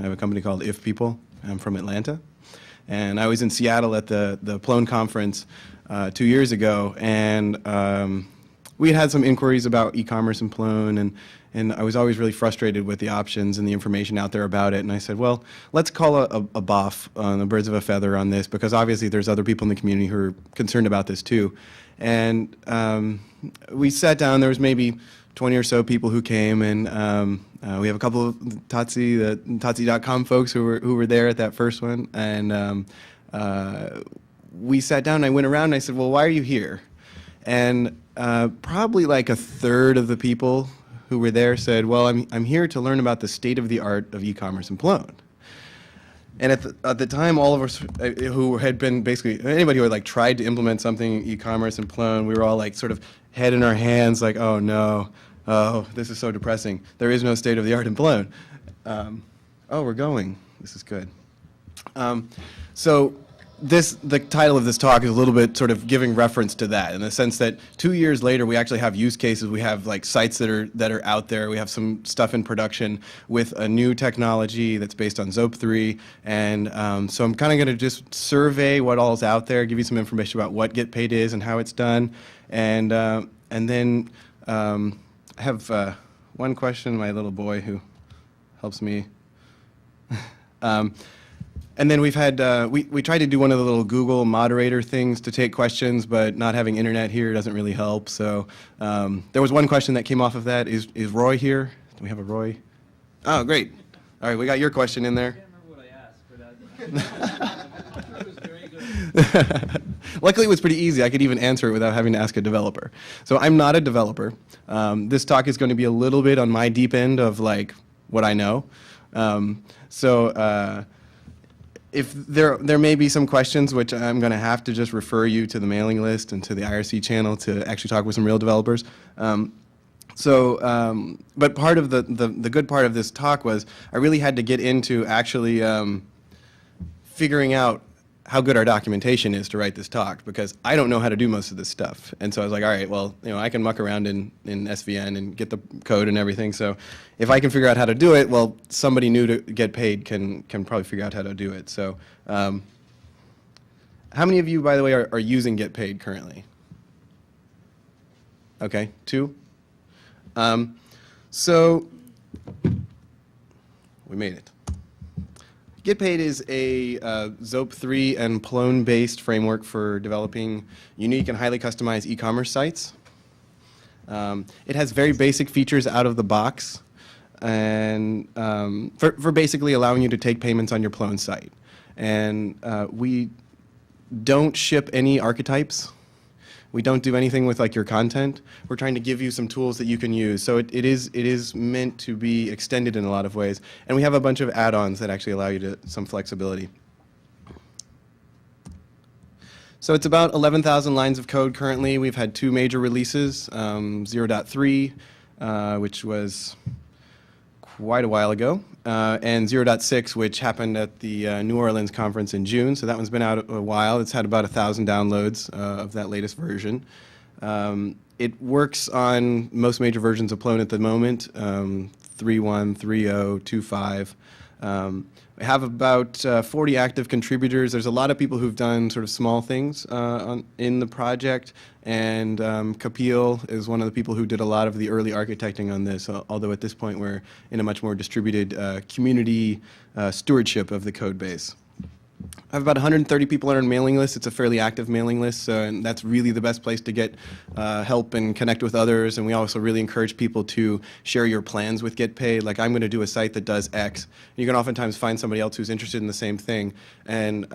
I have a company called If People. I'm from Atlanta. And I was in Seattle at the Plone conference 2 years ago, and we had some inquiries about e-commerce and Plone, and I was always really frustrated with the options and the information out there about it. And I said, well, let's call a BOF on the birds of a feather on this, because obviously there's other people in the community who are concerned about this too. And we sat down. There was maybe 20 or so people who came, and we have a couple of Tatsi, the Tatsi.com folks who were there at that first one. And we sat down, and I went around, and I said, well, why are you here? And probably like a third of the people who were there said, well, I'm here to learn about the state of the art of e-commerce and Plone. And at the time, all of us who had been basically, anybody who had like tried to implement something e-commerce and Plone, we were all like sort of head in our hands, like, oh no, oh, this is so depressing. There is no state of the art in Plone. Oh, we're going. This is good. So the title of this talk is a little bit sort of giving reference to that, in the sense that 2 years later we actually have use cases. We have like sites that are out there. We have some stuff in production with a new technology that's based on ZOAP 3, and so I'm kind of going to just survey what all's out there, give you some information about what Get Paid is and how it's done, and then I have one question. My little boy who helps me. And then we've had, we tried to do one of the little Google moderator things to take questions, but not having internet here doesn't really help. So there was one question that came off of that. Is Roy here? Do we have a Roy? Oh, great. All right, we got your question in there. I can't remember what I asked, but it was very good. Luckily, it was pretty easy. I could even answer it without having to ask a developer. So I'm not a developer. This talk is going to be a little bit on my deep end of like what I know. If there may be some questions, which I'm going to have to just refer you to the mailing list and to the IRC channel to actually talk with some real developers. But part of the good part of this talk was I really had to get into actually figuring out how good our documentation is to write this talk, because I don't know how to do most of this stuff. And so I was like, all right, well, I can muck around in SVN and get the code and everything. So if I can figure out how to do it, well, somebody new to Get Paid can probably figure out how to do it. So how many of you, by the way, are using Get Paid currently? Okay, 2? So we made it. Get Paid is a ZOAP 3 and Plone-based framework for developing unique and highly customized e-commerce sites. It has very basic features out of the box, and for basically allowing you to take payments on your Plone site. And we don't ship any archetypes. We don't do anything with like your content. We're trying to give you some tools that you can use. So it is meant to be extended in a lot of ways. And we have a bunch of add-ons that actually allow you some flexibility. So it's about 11,000 lines of code currently. We've had 2 major releases, 0.3, which was quite a while ago, and 0.6, which happened at the New Orleans conference in June. So that one's been out a while. It's had about 1,000 downloads of that latest version. It works on most major versions of Plone at the moment, 3.1, 3.0, 2.5. We have about 40 active contributors. There's a lot of people who've done sort of small things in the project, and Kapil is one of the people who did a lot of the early architecting on this, although at this point we're in a much more distributed community stewardship of the code base. I have about 130 people on our mailing list. It's a fairly active mailing list, and that's really the best place to get help and connect with others. And we also really encourage people to share your plans with Get Paid. Like, I'm going to do a site that does X. You can oftentimes find somebody else who's interested in the same thing. And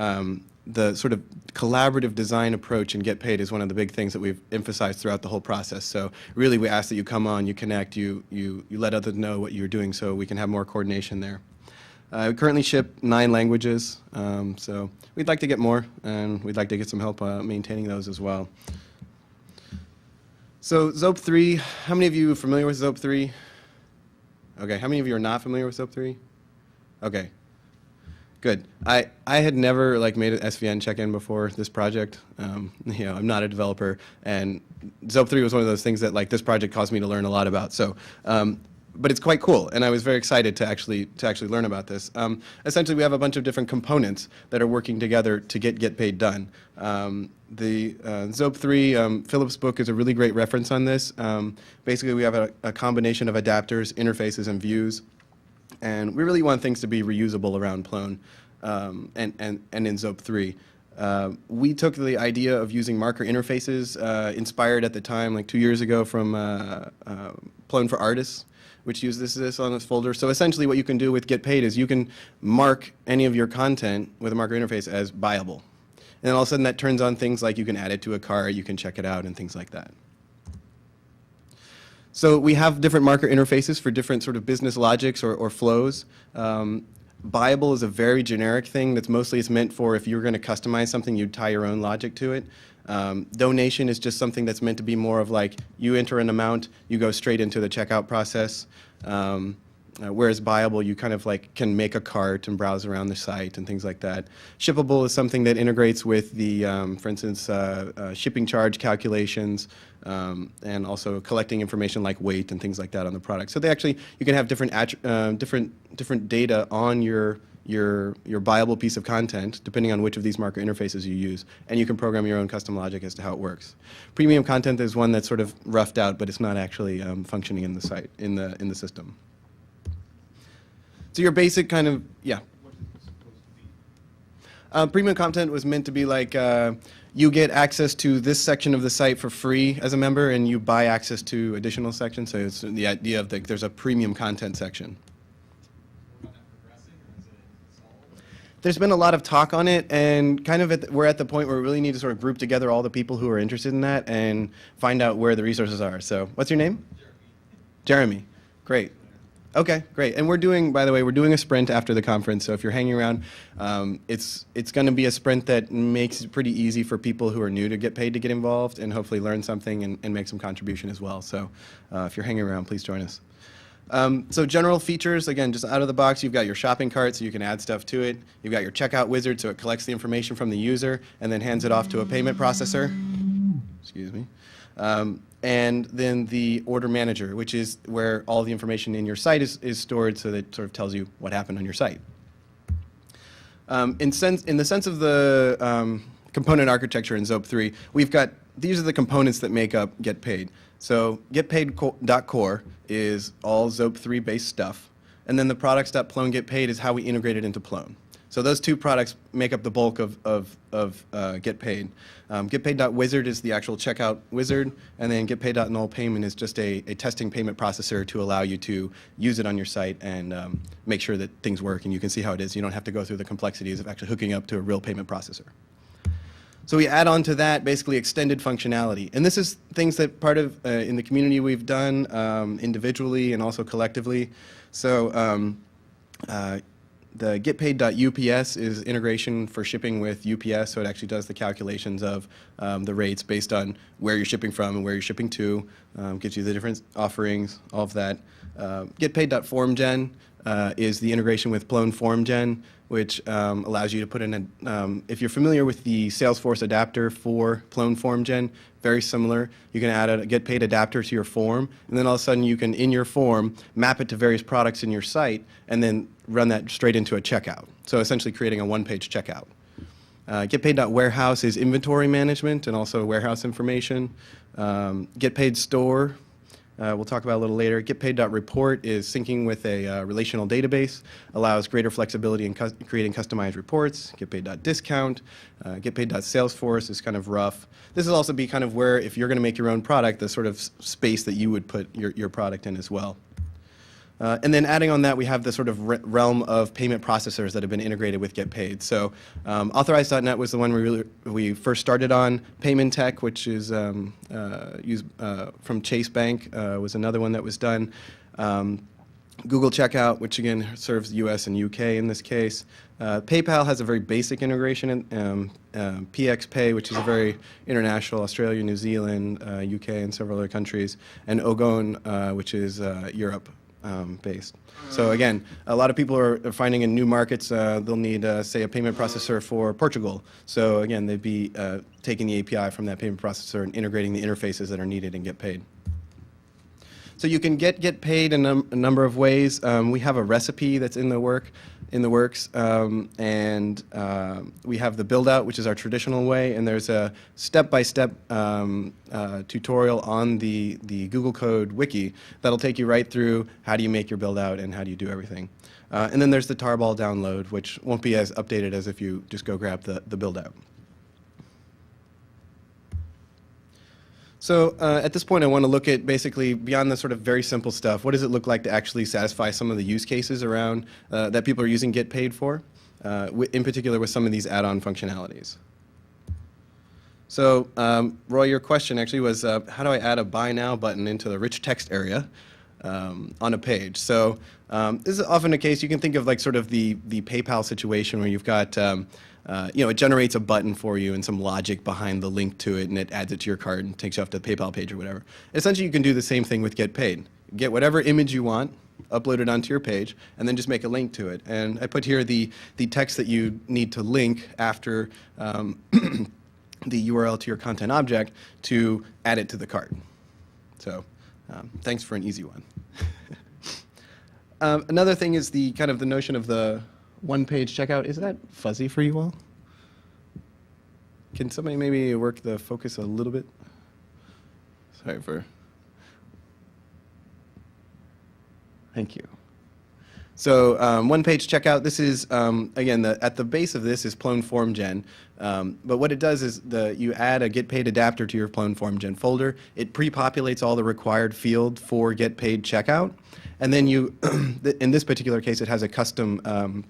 the sort of collaborative design approach in Get Paid is one of the big things that we've emphasized throughout the whole process. So really, we ask that you come on, you connect, you let others know what you're doing so we can have more coordination there. We currently ship 9 languages, so we'd like to get more, and we'd like to get some help maintaining those as well. So ZOAP 3, how many of you are familiar with ZOAP 3? Okay, how many of you are not familiar with ZOAP 3? Okay, good. I had never made an SVN check-in before this project. I'm not a developer, and ZOAP 3 was one of those things that this project caused me to learn a lot about. So but it's quite cool, and I was very excited to actually learn about this. Essentially, we have a bunch of different components that are working together to get paid done. The ZOP 3 Phillips book is a really great reference on this. Basically, we have a combination of adapters, interfaces, and views, and we really want things to be reusable around Plone and in ZOP 3. We took the idea of using marker interfaces, inspired at the time, like 2 years ago, from Plone for Artists, which uses this on this folder. So essentially what you can do with Get Paid is you can mark any of your content with a marker interface as buyable. And then all of a sudden that turns on things like you can add it to a cart, you can check it out, and things like that. So we have different marker interfaces for different sort of business logics or flows. Buyable is a very generic thing that's mostly it's meant for if you're going to customize something, you'd tie your own logic to it. Donation is just something that's meant to be more of like you enter an amount, you go straight into the checkout process. Whereas buyable, you kind of like can make a cart and browse around the site and things like that. Shippable is something that integrates with the, for instance, shipping charge calculations and also collecting information like weight and things like that on the product. So they actually, you can have different data on your buyable piece of content depending on which of these marker interfaces you use, and you can program your own custom logic as to how it works. Premium content is one that's sort of roughed out, but it's not actually functioning in the site in the system. So your basic kind of, yeah. What is it supposed to be? Premium content was meant to be like you get access to this section of the site for free as a member, and you buy access to additional sections. So it's the idea of there's a premium content section. Is that progressing, or is it solved? There's been a lot of talk on it, and kind of we're at the point where we really need to sort of group together all the people who are interested in that and find out where the resources are. So what's your name? Jeremy. Great. Okay, great. And we're doing, by the way, we're doing a sprint after the conference. So if you're hanging around, it's going to be a sprint that makes it pretty easy for people who are new to get paid to get involved and hopefully learn something and make some contribution as well. So if you're hanging around, please join us. So general features, again, just out of the box, you've got your shopping cart so you can add stuff to it. You've got your checkout wizard so it collects the information from the user and then hands it off to a payment processor. Excuse me. And then the order manager, which is where all the information in your site is stored, so that it sort of tells you what happened on your site. In the sense of the component architecture in ZOP 3, we've got, these are the components that make up Get Paid. So getpaid.core is all ZOP 3 based stuff, and then the products.plone get paid is how we integrate it into Plone. So those two products make up the bulk of Get Paid. GetPaid.wizard is the actual checkout wizard, and then GetPaid.nullPayment is just a testing payment processor to allow you to use it on your site and make sure that things work and you can see how it is. You don't have to go through the complexities of actually hooking up to a real payment processor. So we add on to that basically extended functionality. And this is things that part of in the community we've done individually and also collectively. So the getpaid.ups is integration for shipping with UPS, so it actually does the calculations of the rates based on where you're shipping from and where you're shipping to, gives you the different offerings, all of that. Getpaid.formgen is the integration with Plone FormGen, which allows you to put in a, if you're familiar with the Salesforce adapter for Plone FormGen, very similar. You can add a Get Paid adapter to your form, and then all of a sudden you can, in your form, map it to various products in your site, and then run that straight into a checkout. So essentially creating a one-page checkout. GetPaid.warehouse is inventory management and also warehouse information. GetPaid store, we'll talk about a little later. GetPaid.report is syncing with a relational database, allows greater flexibility in creating customized reports. GetPaid.discount, GetPaid.salesforce is kind of rough. This will also be kind of where, if you're going to make your own product, the sort of space that you would put your product in as well. And then adding on that, we have the sort of realm of payment processors that have been integrated with Get Paid. So Authorize.net was the one we first started on. Payment Tech, which is used from Chase Bank, was another one that was done. Google Checkout, which again serves the US and UK in this case. PayPal has a very basic integration, in PX Pay, which is a very international, Australia, New Zealand, UK, and several other countries, and Ogone, which is Europe. Based. So again, a lot of people are finding in new markets they'll need, say, a payment processor for Portugal. So again, they'd be taking the API from that payment processor and integrating the interfaces that are needed and Get Paid. So you can get paid in a number of ways. We have a recipe that's in the works, and we have the build out, which is our traditional way, and there's a step-by-step tutorial on the Google Code wiki that'll take you right through how do you make your build out and how do you do everything. And then there's the tarball download, which won't be as updated as if you just go grab the build out. So at this point, I want to look at basically beyond the sort of very simple stuff. What does it look like to actually satisfy some of the use cases around that people are using Get Paid for, in particular with some of these add-on functionalities? So Roy, your question actually was, how do I add a Buy Now button into the rich text area on a page? So this is often a case you can think of like sort of the PayPal situation where you've got it generates a button for you and some logic behind the link to it, and it adds it to your cart and takes you off to the PayPal page or whatever. Essentially, you can do the same thing with Get Paid. Get whatever image you want, upload it onto your page, and then just make a link to it. And I put here the text that you need to link after the URL to your content object to add it to the cart. So thanks for an easy one. Another thing is the kind of the notion of the one-page checkout. Is that fuzzy for you all? Can somebody maybe work the focus a little bit? Sorry for... Thank you. So one-page checkout, this is, again, at the base of this is Plone Form Gen. But what it does is you add a Get Paid adapter to your Plone Form Gen folder. It pre-populates all the required field for Get Paid checkout. And then you, in this particular case, it has a custom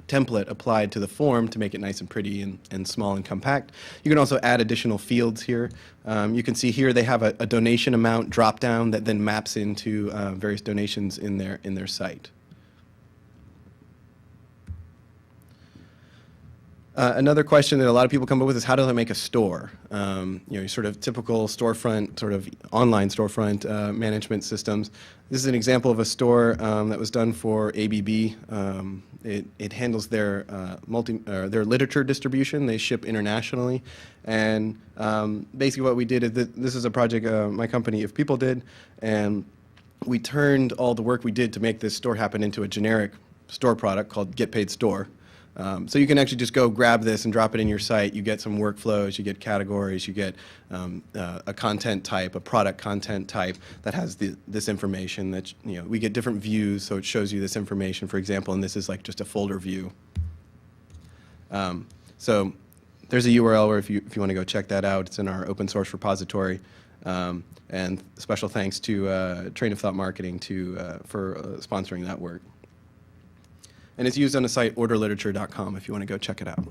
template applied to the form to make it nice and pretty and small and compact. You can also add additional fields here. You can see here they have a donation amount drop-down that then maps into various donations in their site. Another question that a lot of people come up with is how do I make a store? Your sort of typical storefront, sort of online storefront management systems. This is an example of a store that was done for ABB. It handles their literature distribution. They ship internationally, and basically what we did is this is a project my company, If People, did, and we turned all the work we did to make this store happen into a generic store product called Get Paid Store. So you can actually just go grab this and drop it in your site. You get some workflows, you get categories, you get a content type, a product content type that has this information that, we get different views, so it shows you this information, for example, and this is like just a folder view. So there's a URL where if you want to go check that out, it's in our open source repository. And special thanks to Train of Thought Marketing for sponsoring that work. And it's used on the site orderliterature.com if you want to go check it out.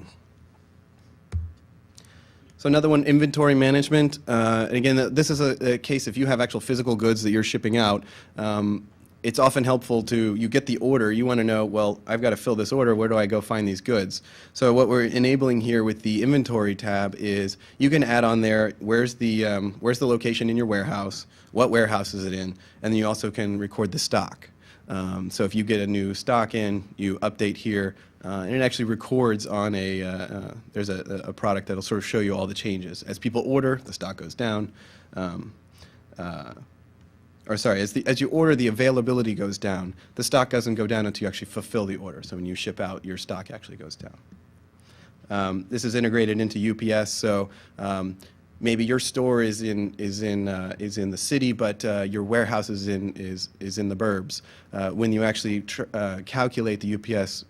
So another one, inventory management. And again, this is a case if you have actual physical goods that you're shipping out, it's often helpful you get the order, you want to know, well, I've got to fill this order, where do I go find these goods? So what we're enabling here with the inventory tab is you can add on there, where's the location in your warehouse, what warehouse is it in, and then you also can record the stock. So if you get a new stock in, you update here, and it actually records on there's a product that'll sort of show you all the changes. As people order, the stock goes down. As you order, the availability goes down. The stock doesn't go down until you actually fulfill the order. So when you ship out, your stock actually goes down. This is integrated into UPS, so maybe your store is in the city, but your warehouse is in the burbs. When you actually calculate the UPS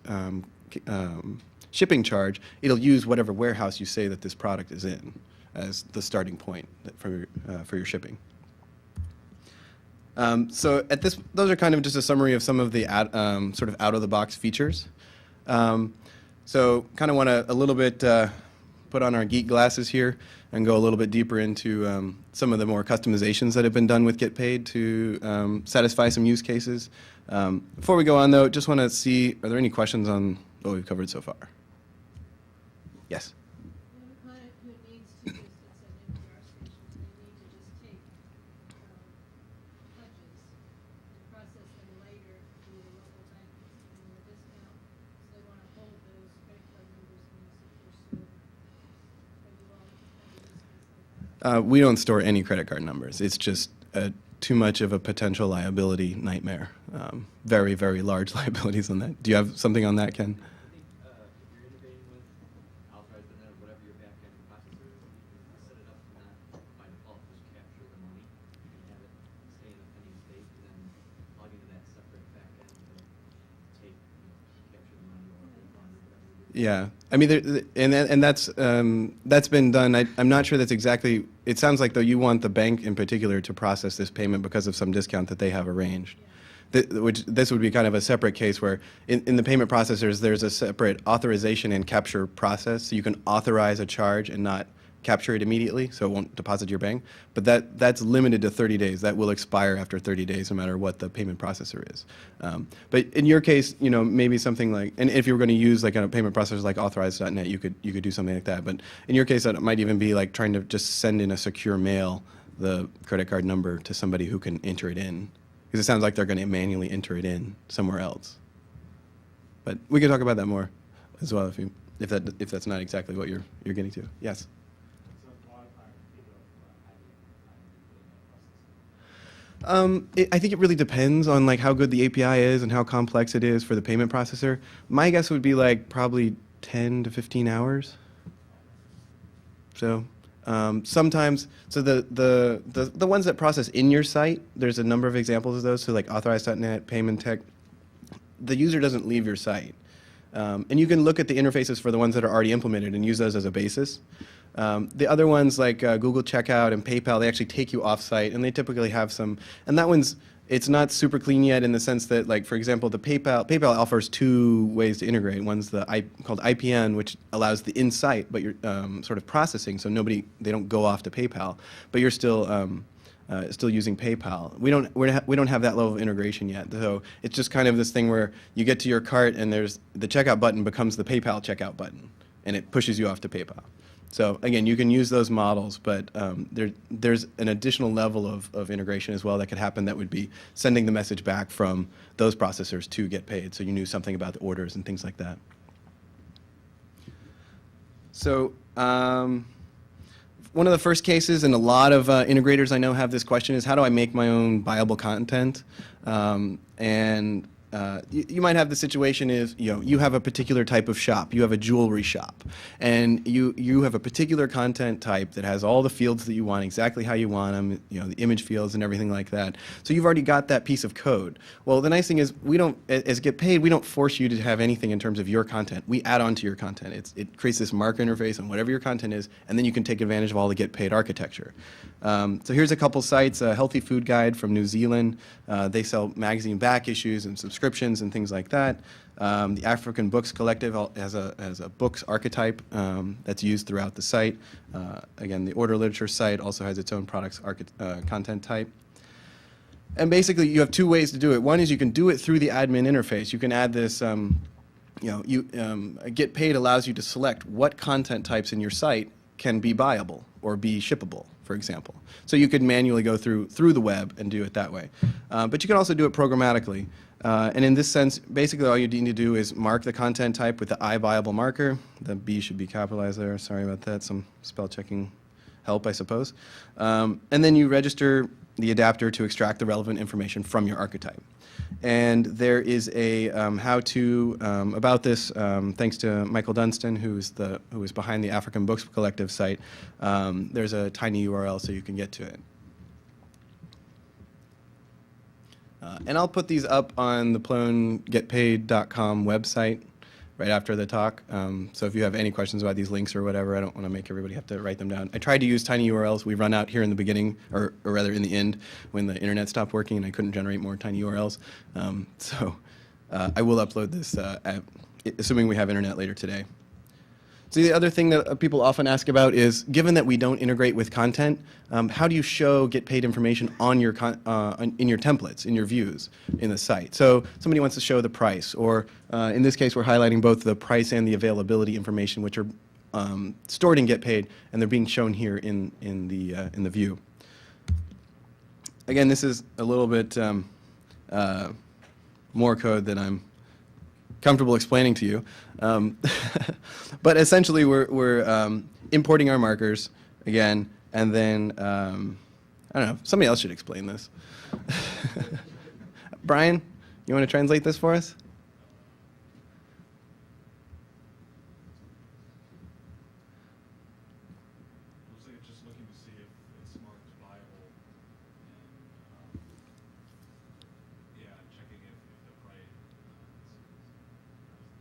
shipping charge, it'll use whatever warehouse you say that this product is in as the starting point for your shipping. So those are kind of just a summary of some of the sort of out-of-the-box features. So kind of want to a little bit put on our geek glasses here and go a little bit deeper into some of the more customizations that have been done with Get Paid to satisfy some use cases. Before we go on, though, just want to see, are there any questions on what we've covered so far? Yes? When a client who needs to just, it's an NPR station, they need to just take pledges and process them later through the local bank and the discount, so they want to hold those credit card numbers in a secure server. Have you all had a use case like that? We don't store any credit card numbers. It's just too much of a potential liability nightmare. Very, very large liabilities on that. Do you have something on that, Ken? I think if you're innovating with authorized but not whatever your back-end processor is, you can set it up to not by default just capture the money. You can have it stay in a pending state and then plug into that separate back-end to take, capture the money or refund or whatever you do. Yeah, I mean, and that's been done. I'm not sure that's exactly. It sounds like though you want the bank in particular to process this payment because of some discount that they have arranged. Which this would be kind of a separate case where in the payment processors there's a separate authorization and capture process, so you can authorize a charge and not capture it immediately, so it won't deposit your bank. But that's limited to 30 days. That will expire after 30 days, no matter what the payment processor is. But in your case, maybe something like, and if you were going to use like a payment processor like Authorize.net, you could do something like that. But in your case, that might even be like trying to just send in a secure mail the credit card number to somebody who can enter it in. Because it sounds like they're going to manually enter it in somewhere else. But we can talk about that more as well if that's not exactly what you're getting to. Yes. I think it really depends on like how good the API is and how complex it is for the payment processor. My guess would be like probably 10 to 15 hours. So. Sometimes, so the ones that process in your site, there's a number of examples of those. So like Authorize.net, Payment Tech, the user doesn't leave your site. And you can look at the interfaces for the ones that are already implemented and use those as a basis. The other ones like Google Checkout and PayPal, they actually take you off-site, and they typically have some, and that one's, it's not super clean yet in the sense that, like, for example, the PayPal offers two ways to integrate. One's called IPN, which allows the in-site, but you're sort of processing, so they don't go off to PayPal, but you're still using PayPal. We don't have that level of integration yet, so it's just kind of this thing where you get to your cart and there's the checkout button becomes the PayPal checkout button, and it pushes you off to PayPal. So again, you can use those models, but there's an additional level of integration as well that could happen that would be sending the message back from those processors to get paid, so you knew something about the orders and things like that. So one of the first cases, and a lot of integrators I know have this question, is how do I make my own buyable content? You might have the situation is, you have a particular type of shop. You have a jewelry shop, and you have a particular content type that has all the fields that you want, exactly how you want them, the image fields and everything like that. So you've already got that piece of code. Well, the nice thing is we don't, as Get Paid, we don't force you to have anything in terms of your content. We add on to your content. It creates this marker interface on whatever your content is, and then you can take advantage of all the Get Paid architecture. So here's a couple sites, a Healthy Food Guide from New Zealand. They sell magazine back issues and subscriptions and things like that. The African Books Collective has a books archetype that's used throughout the site. Again, the Order Literature site also has its own products content type. And basically, you have two ways to do it. One is you can do it through the admin interface. You can add this, Get Paid allows you to select what content types in your site can be buyable or be shippable, for example. So you could manually go through the web and do it that way. But you can also do it programmatically. And in this sense, basically all you need to do is mark the content type with the iBuyable marker. The B should be capitalized there. Sorry about that. Some spell checking help, I suppose. And then you register the adapter to extract the relevant information from your archetype. And there is a how-to about this, thanks to Michael Dunstan, who is behind the African Books Collective site. There's a tiny URL so you can get to it. And I'll put these up on the PloneGetPaid.com website right after the talk. So if you have any questions about these links or whatever, I don't want to make everybody have to write them down. I tried to use tiny URLs. We run out here in the beginning, or rather in the end, when the internet stopped working and I couldn't generate more tiny URLs. I will upload this, assuming we have internet later today. So the other thing that people often ask about is, given that we don't integrate with content, how do you show Get Paid information on your in your templates, in your views, in the site? So somebody wants to show the price, or in this case, we're highlighting both the price and the availability information, which are stored in Get Paid, and they're being shown here in the view. Again, this is a little bit more code than I'm comfortable explaining to you. But essentially, we're importing our markers again, and then I don't know. Somebody else should explain this. Brian, you want to translate this for us? Looks like it's just looking to see if it's marked viable and yeah, checking if the price,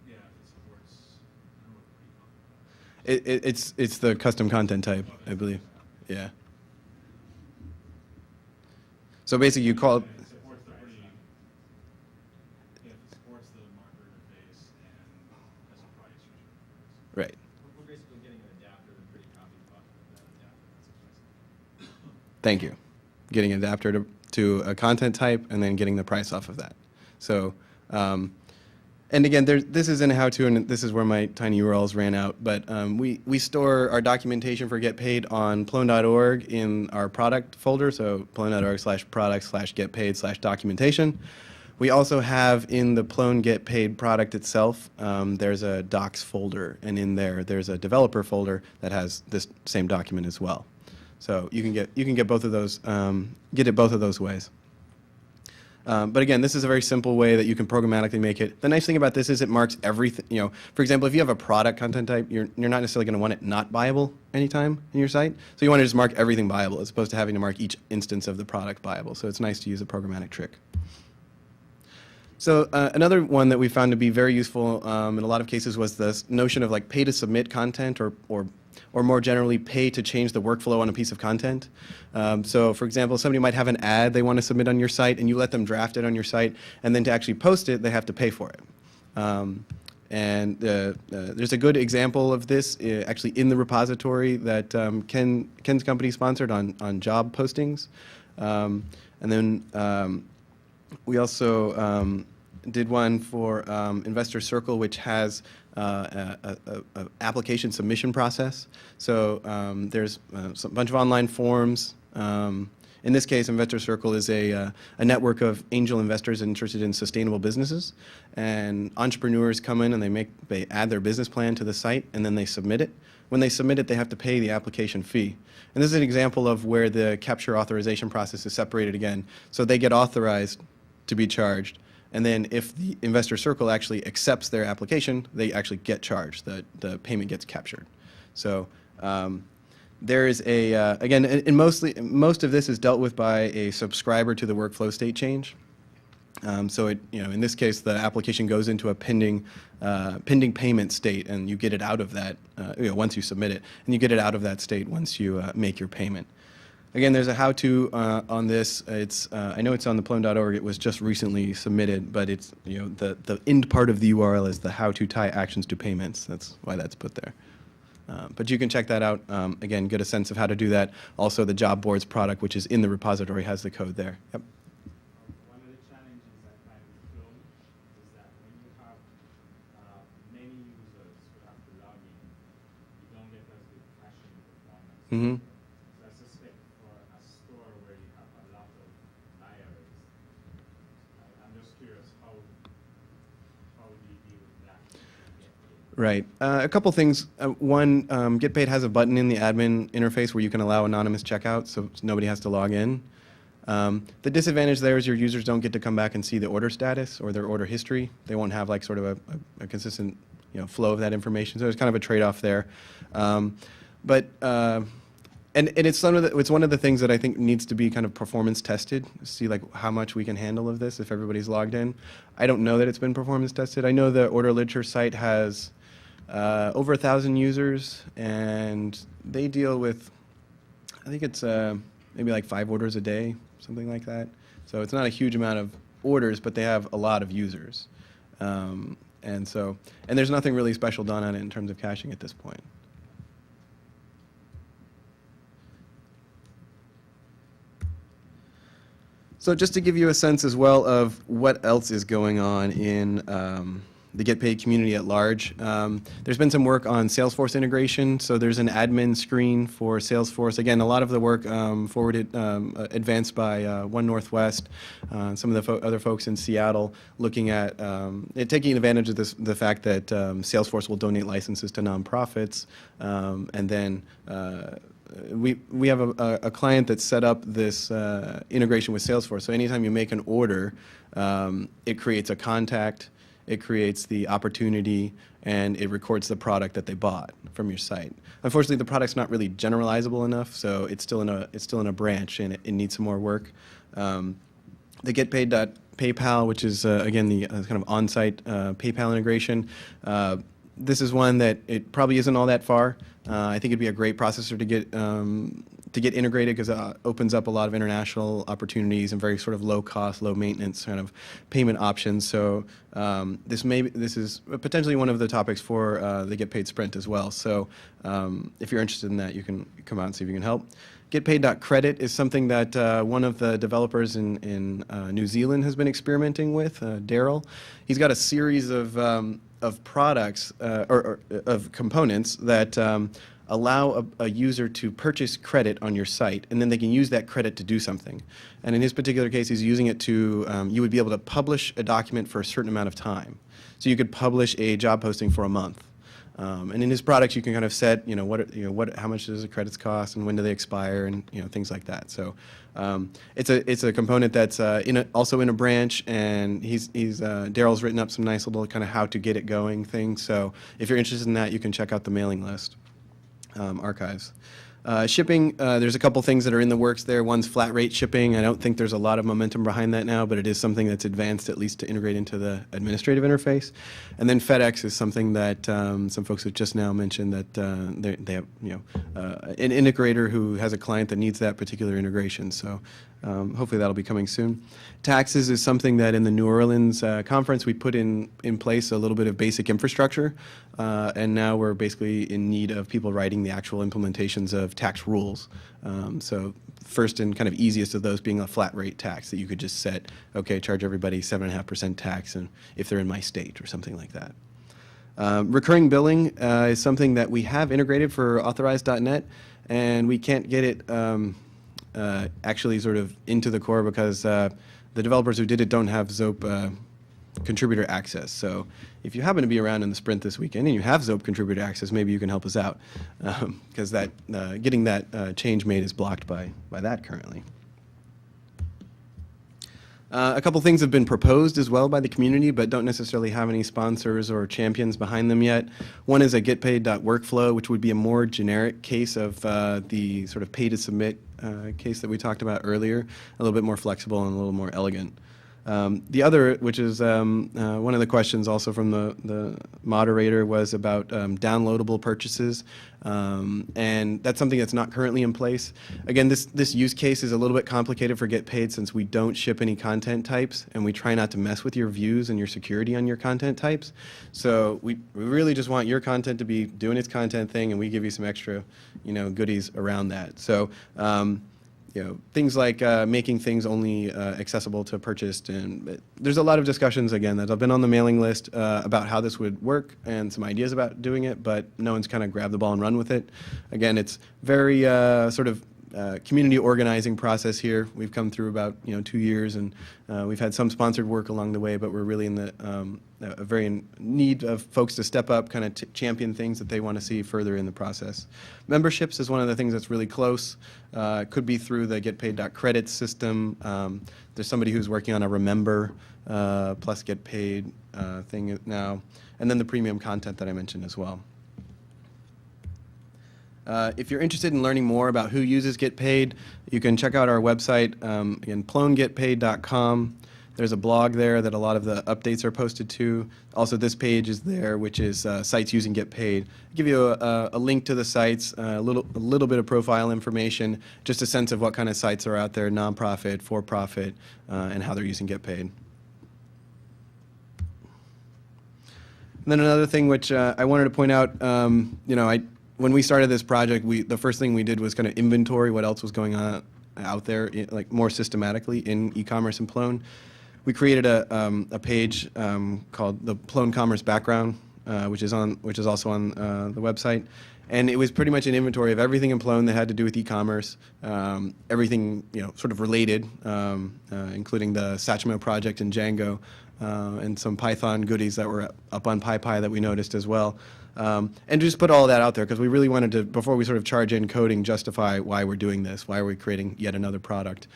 yeah, if it supports, I don't know what pre-config is. It's the custom content type, I believe. Yeah. So basically, you call. If it supports the if it supports the marker interface and has a price, you should have a price. Right. We're basically getting an adapter and pretty copy off of that adapter. That's what Thank you. Getting an adapter to a content type and then getting the price off of that. So, and again, this is in a how-to, and this is where my tiny URLs ran out. But we store our documentation for Get Paid on plone.org in our product folder. So plone.org/product/getpaid/documentation. We also have in the Plone Get Paid product itself, there's a docs folder, and in there's a developer folder that has this same document as well. So you can get both of those, get it both of those ways. But again, this is a very simple way that you can programmatically make it. The nice thing about this is it marks everything. You know, for example, if you have a product content type, you're not necessarily going to want it not buyable anytime in your site. So you want to just mark everything buyable as opposed to having to mark each instance of the product buyable. So it's nice to use a programmatic trick. So another one that we found to be very useful in a lot of cases was this notion of like pay to submit content or more generally pay to change the workflow on a piece of content. So for example, somebody might have an ad they want to submit on your site and you let them draft it on your site, and then to actually post it, they have to pay for it. There's a good example of this actually in the repository that Ken's company sponsored on job postings. And then we also did one for Investor Circle, which has a application submission process. So there's a bunch of online forums. In this case, Investor Circle is a network of angel investors interested in sustainable businesses, and entrepreneurs come in and they add their business plan to the site, and then they submit it. When they submit it, they have to pay the application fee. And this is an example of where the capture authorization process is separated again. So they get authorized to be charged, and then if the Investor Circle actually accepts their application, they actually get charged. The payment gets captured. So there is again, and most of this is dealt with by a subscriber to the workflow state change. So in this case, the application goes into a pending payment state, and you get it out of that once you submit it, and you get it out of that state once you make your payment. Again, there's a how-to on this. I know it's on the plone.org. It was just recently submitted, but it's the end part of the URL is the how to tie actions to payments. That's why that's put there. But you can check that out. Again, get a sense of how to do that. Also, the job boards product, which is in the repository, has the code there. Yep. One of the challenges I find with Chrome is that when you have many users who have to log in, you don't get as good caching performance. Mm-hmm. So I suspect for a store where you have a lot of buyers, I'm just curious, how do you deal with that? Right. A couple things. One, Get Paid has a button in the admin interface where you can allow anonymous checkout, so nobody has to log in. The disadvantage there is your users don't get to come back and see the order status or their order history. They won't have like sort of a consistent flow of that information. So there's kind of a trade-off there. And it's one of the things that I think needs to be kind of performance tested, see like how much we can handle of this if everybody's logged in. I don't know that it's been performance tested. I know the order literature site has over 1,000 users, and they deal with, I think it's maybe like 5 orders a day, something like that. So it's not a huge amount of orders, but they have a lot of users. And there's nothing really special done on it in terms of caching at this point. So just to give you a sense as well of what else is going on in the Get Paid community at large, there's been some work on Salesforce integration. So there's an admin screen for Salesforce. Again, a lot of the work advanced by One Northwest, some of the other folks in Seattle, looking at taking advantage of the fact that Salesforce will donate licenses to nonprofits, and then we have a client that set up this integration with Salesforce. So anytime you make an order, it creates a contact, it creates the opportunity, and it records the product that they bought from your site. Unfortunately, the product's not really generalizable enough, so it's still in a branch, and it needs some more work. The GetPaid.PayPal, which is again the kind of on-site PayPal integration. This is one that it probably isn't all that far. I think it'd be a great processor to get integrated because it opens up a lot of international opportunities and very sort of low cost, low maintenance kind of payment options. So this is potentially one of the topics for the Get Paid Sprint as well. So if you're interested in that, you can come out and see if you can help. GetPaid.Credit is something that one of the developers in New Zealand has been experimenting with, Daryl. He's got a series of products or of components that allow a user to purchase credit on your site, and then they can use that credit to do something. And in his particular case, he's using it to, you would be able to publish a document for a certain amount of time. So you could publish a job posting for a month. And in his products, you can kind of set, how much does the credits cost, and when do they expire, and things like that. So it's a component that's also in a branch, and Daryl's written up some nice little kind of how to get it going things. So if you're interested in that, you can check out the mailing list archives. Shipping, there's a couple things that are in the works there. One's flat rate shipping. I don't think there's a lot of momentum behind that now, but it is something that's advanced at least to integrate into the administrative interface. And then FedEx is something that some folks have just now mentioned that they have an integrator who has a client that needs that particular integration. So hopefully that'll be coming soon. Taxes is something that in the New Orleans conference we put in place a little bit of basic infrastructure, and now we're basically in need of people writing the actual implementations of tax rules. So first and kind of easiest of those being a flat rate tax that you could just set, okay, charge everybody 7.5% tax, and if they're in my state or something like that. Recurring billing is something that we have integrated for Authorize.net, and we can't get it actually sort of into the core because the developers who did it don't have Zope contributor access. So if you happen to be around in the sprint this weekend and you have Zope contributor access, maybe you can help us out because getting that change made is blocked by that currently. A couple things have been proposed as well by the community, but don't necessarily have any sponsors or champions behind them yet. One is a getpaid.workflow, which would be a more generic case of the sort of pay to submit case that we talked about earlier, a little bit more flexible and a little more elegant. The other, which is one of the questions also from the moderator, was about downloadable purchases, and that's something that's not currently in place. Again, this use case is a little bit complicated for Get Paid since we don't ship any content types, and we try not to mess with your views and your security on your content types. So we really just want your content to be doing its content thing, and we give you some extra, goodies around that. So. Things like making things only accessible to purchased, and there's a lot of discussions again that have been on the mailing list about how this would work and some ideas about doing it, but no one's kind of grabbed the ball and run with it. Again, it's very sort of community organizing process here. We've come through about 2 years, and we've had some sponsored work along the way, but we're really in the very in need of folks to step up, kind of champion things that they want to see further in the process. Memberships is one of the things that's really close. Could be through the GetPaid.Credits system. There's somebody who's working on a Remember plus Get Paid thing now, and then the premium content that I mentioned as well. If you're interested in learning more about who uses Get Paid, you can check out our website, again, plongetpaid.com. There's a blog there that a lot of the updates are posted to. Also, this page is there, which is sites using Get Paid. I'll give you a link to the sites, a little bit of profile information, just a sense of what kind of sites are out there, nonprofit, for-profit, and how they're using Get Paid. And then another thing which I wanted to point out, when we started this project, the first thing we did was kind of inventory what else was going on out there, like more systematically in e-commerce and Plone. We created a page called the Plone Commerce Background, which is also on the website, and it was pretty much an inventory of everything in Plone that had to do with e-commerce, everything sort of related, including the Satchmo project in Django, and some Python goodies that were up on PyPy that we noticed as well. And just put all that out there because we really wanted to, before we sort of charge in coding, justify why we're doing this, why are we creating yet another product.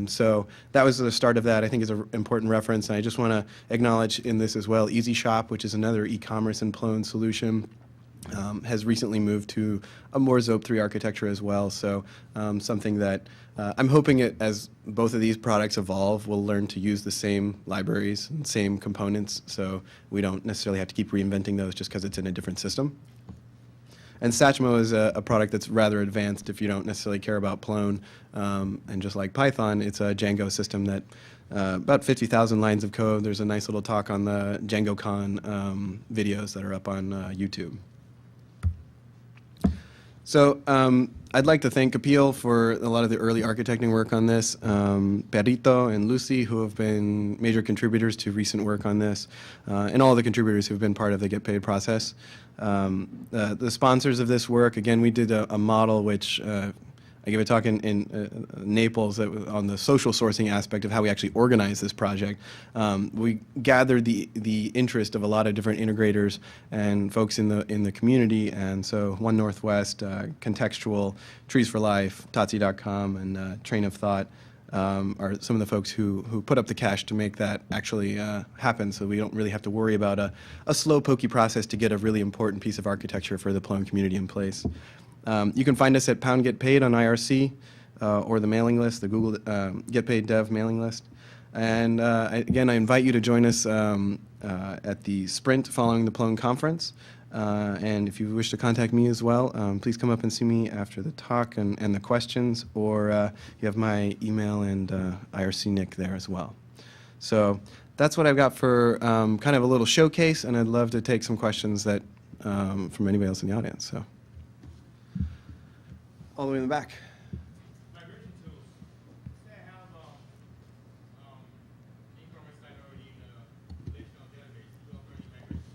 So that was the start of that. I think is an important reference. And I just want to acknowledge in this as well, Easy Shop, which is another e-commerce and Plone solution, has recently moved to a more ZOP 3 architecture as well. So something that I'm hoping as both of these products evolve, we'll learn to use the same libraries and same components, so we don't necessarily have to keep reinventing those just because it's in a different system. And Satchmo is a product that's rather advanced if you don't necessarily care about Plone. And just like Python, it's a Django system that about 50,000 lines of code. There's a nice little talk on the DjangoCon videos that are up on YouTube. So I'd like to thank Kapil for a lot of the early architecting work on this, Perito and Lucy, who have been major contributors to recent work on this, and all the contributors who've been part of the Get Paid process. The sponsors of this work, again, we did a model which I gave a talk in Naples on the social sourcing aspect of how we actually organize this project. We gathered the interest of a lot of different integrators and folks in the community, and so One Northwest, Contextual, Trees for Life, Tatsi.com, and Train of Thought are some of the folks who put up the cash to make that actually happen, so we don't really have to worry about a slow, pokey process to get a really important piece of architecture for the Plone community in place. You can find us at Pound Get Paid on IRC or the mailing list, the Google Get Paid Dev mailing list. And again, I invite you to join us at the sprint following the Plone conference. And if you wish to contact me as well, please come up and see me after the talk and the questions, or you have my email and IRC Nick there as well. So that's what I've got for kind of a little showcase, and I'd love to take some questions that from anybody else in the audience. So. All the way in the back. Migration tools. They have e-commerce site already in a relational database. Do you offer any migration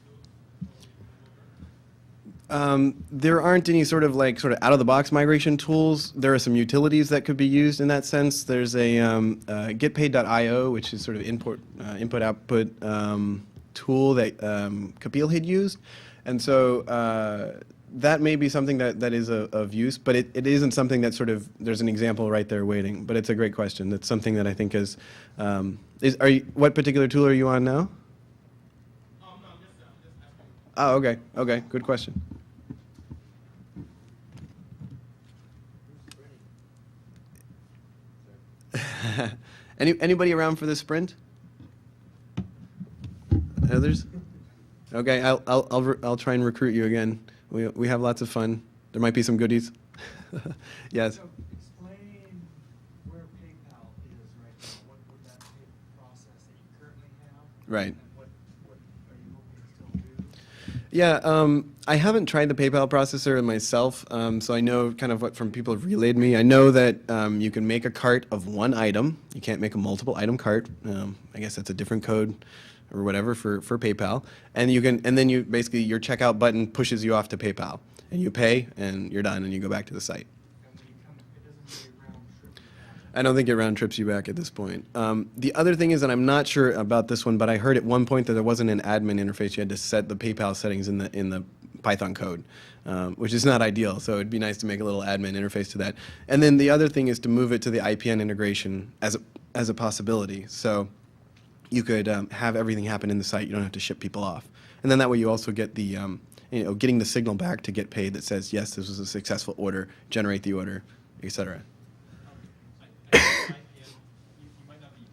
tools? There aren't any sort of out-of-the-box migration tools. There are some utilities that could be used in that sense. There's a getpaid.io, which is sort of input-output tool that Kapil had used. And so that may be something that is of use, but it isn't something that there's an example right there waiting. But it's a great question. That's something that I think is what particular tool are you on now? No, I'm just asking. Oh, okay. Okay, good question. Anybody around for the sprint? Others? Okay, I'll try and recruit you again. We have lots of fun. There might be some goodies. Yes. So explain where PayPal is right now. What would that pay process that you currently have? Right. And what are you hoping to still do? Yeah, I haven't tried the PayPal processor myself, so I know kind of what from people have relayed me. I know that you can make a cart of one item. You can't make a multiple item cart. I guess that's a different code or whatever for PayPal, and then you basically your checkout button pushes you off to PayPal, and you pay, and you're done, and you go back to the site. And when you come, it doesn't really round trip you back. I don't think it round trips you back at this point. The other thing is, and I'm not sure about this one, but I heard at one point that there wasn't an admin interface. You had to set the PayPal settings in the Python code, which is not ideal. So it'd be nice to make a little admin interface to that. And then the other thing is to move it to the IPN integration as a possibility. So you could have everything happen in the site. You don't have to ship people off. And then that way you also get the, getting the signal back to Get Paid that says, yes, this was a successful order, generate the order, et cetera. I think IPN, you might not be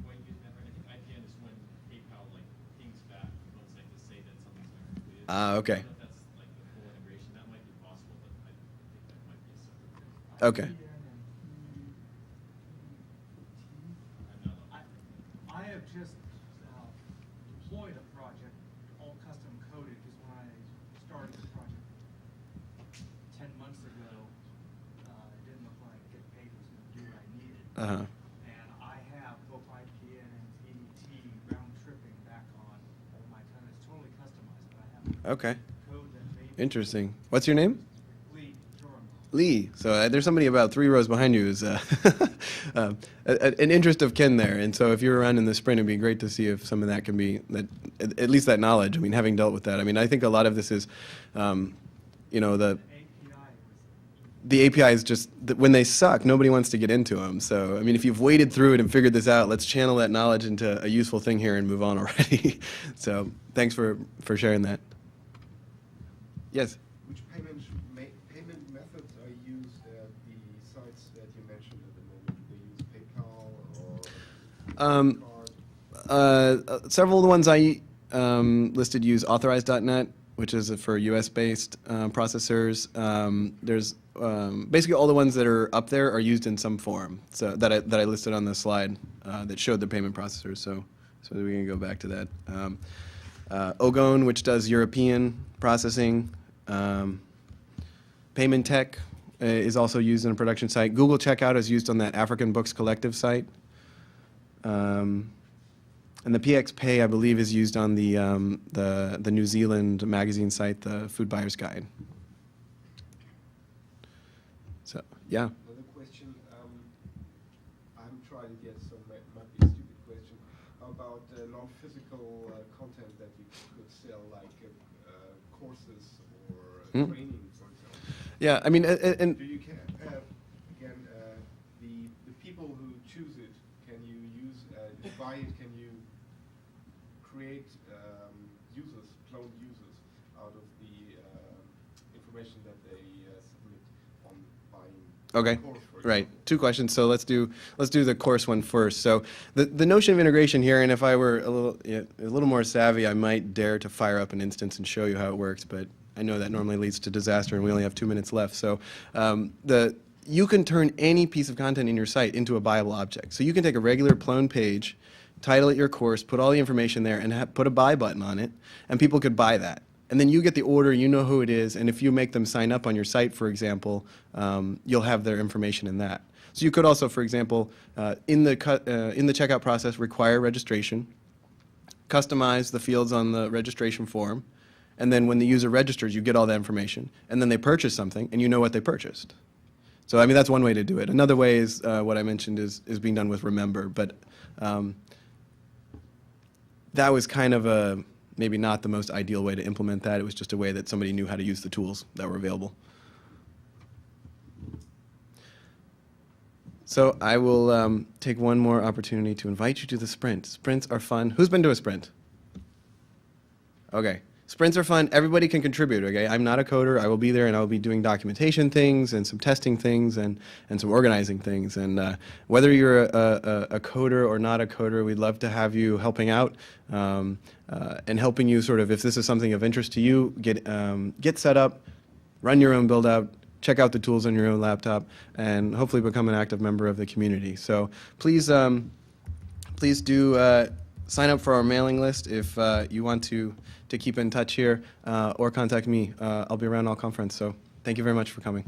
quite using that, but I think IPN is when PayPal pings back the website to say that something's been completed. Okay. I don't know if that's the full integration. That might be possible, but I think that might be a separate. Okay. I have just deployed a project, all custom coded, because when I started the project 10 months ago, it didn't look like Get Paid was going to do what I needed. Uh-huh. And I have both IPN and ADT round tripping back on all my time. It's totally customized, but I have Okay. code that may be Interesting. What's your name? Lee Durham. Lee. So there's somebody about 3 rows behind you who's an interest of kin there. And so if you're around in the sprint, it'd be great to see if some of that can be, that at least that knowledge. I mean, having dealt with that, I mean, I think a lot of this is, you know, the API is just, when they suck, nobody wants to get into them. So, I mean, if you've waded through it and figured this out, let's channel that knowledge into a useful thing here and move on already. So thanks for sharing that. Yes? Which payment methods are used at the sites that you mentioned at the moment? Do they use PayPal or card? Several of the ones I listed use Authorize.net, which is for US-based processors. There's basically all the ones that are up there are used in some form. So that I listed on the slide that showed the payment processors. So we can go back to that. Ogone, which does European processing. Payment Tech is also used in a production site. Google Checkout is used on that African Books Collective site. And the PX Pay, I believe, is used on the New Zealand magazine site, the Food Buyer's Guide. So, yeah. Another question. I'm trying to get some, might be a stupid question, about non-physical content that you could sell, like courses or training, for example. Yeah, I mean, and Do you again, the people who choose it, can you use, buy it, can you create cloned users out of the information that they submit on buying okay, a course, for right. example? 2 questions. So let's do the course one first. So the notion of integration here, and if I were a little more savvy, I might dare to fire up an instance and show you how it works. But I know that normally leads to disaster, and we only have 2 minutes left. So you can turn any piece of content in your site into a buyable object. So you can take a regular Plone page, title it your course, put all the information there, and put a buy button on it, and people could buy that. And then you get the order, you know who it is, and if you make them sign up on your site, for example, you'll have their information in that. So you could also, for example, in the checkout process, require registration, customize the fields on the registration form, and then when the user registers, you get all that information, and then they purchase something, and you know what they purchased. So, I mean, that's one way to do it. Another way is what I mentioned is being done with Remember, but that was kind of maybe not the most ideal way to implement that. It was just a way that somebody knew how to use the tools that were available. So I will take one more opportunity to invite you to the sprint. Sprints are fun. Who's been to a sprint? Okay. Sprints are fun. Everybody can contribute, okay? I'm not a coder. I will be there, and I will be doing documentation things and some testing things and some organizing things. And whether you're a coder or not a coder, we'd love to have you helping out and helping you sort of, if this is something of interest to you, get set up, run your own build-out, check out the tools on your own laptop, and hopefully become an active member of the community. So please, please do sign up for our mailing list if you want to keep in touch here, or contact me. I'll be around all conference. So thank you very much for coming.